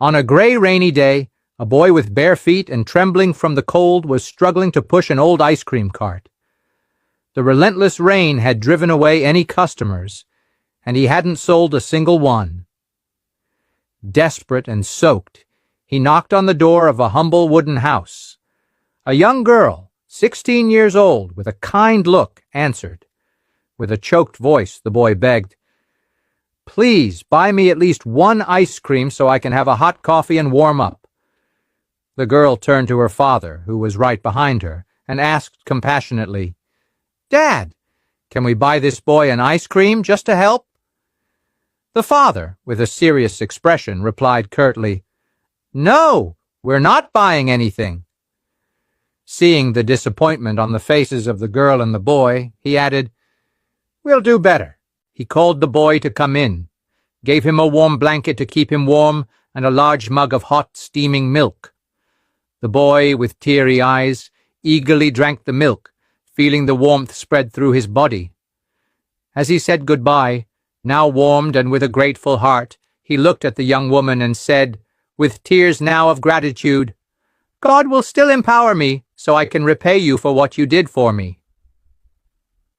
On a gray, rainy day, a boy with bare feet and trembling from the cold was struggling to push an old ice cream cart. The relentless rain had driven away any customers, and he hadn't sold a single one. Desperate and soaked, he knocked on the door of a humble wooden house. A young girl, 16 years old, with a kind look, answered. With a choked voice, the boy begged, "Please buy me at least one ice cream so I can have a hot coffee and warm up." The girl turned to her father, who was right behind her, and asked compassionately, "Dad, can we buy this boy an ice cream just to help?" The father, with a serious expression, replied curtly, "No, we're not buying anything." Seeing the disappointment on the faces of the girl and the boy, he added, "We'll do better." He called the boy to come in, gave him a warm blanket to keep him warm and a large mug of hot, steaming milk. The boy, with teary eyes, eagerly drank the milk, feeling the warmth spread through his body. As he said goodbye, now warmed and with a grateful heart, he looked at the young woman and said, with tears now of gratitude, "God will still empower me so I can repay you for what you did for me."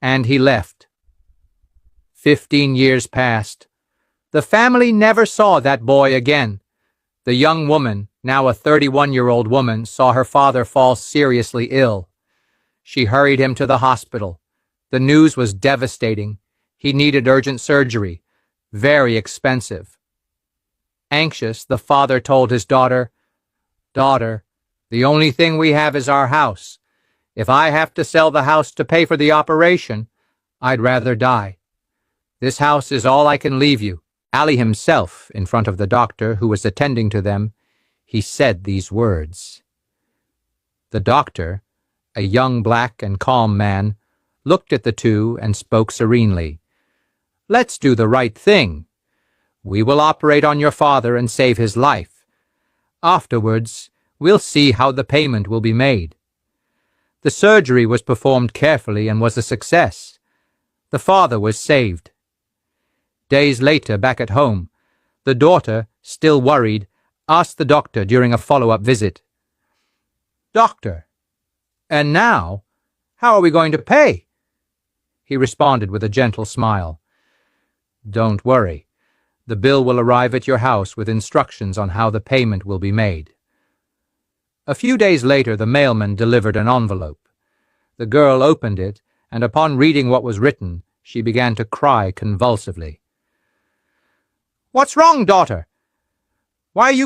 And he left. 15 years passed. The family never saw that boy again. The young woman, now a 31-year-old woman, saw her father fall seriously ill. She hurried him to the hospital. The news was devastating. He needed urgent surgery, very expensive. Anxious, the father told his daughter, "Daughter, the only thing we have is our house. If I have to sell the house to pay for the operation, I'd rather die. This house is all I can leave you." Ali himself, in front of the doctor who was attending to them, he said these words. The doctor, a young black and calm man, looked at the two and spoke serenely. "Let's do the right thing. We will operate on your father and save his life. Afterwards, we'll see how the payment will be made." The surgery was performed carefully and was a success. The father was saved. Days later, back at home, the daughter, still worried, asked the doctor during a follow-up visit, "Doctor, and now, how are we going to pay?" He responded with a gentle smile, "Don't worry. The bill will arrive at your house with instructions on how the payment will be made." A few days later, the mailman delivered an envelope. The girl opened it, and upon reading what was written, she began to cry convulsively. "What's wrong, daughter? Why are you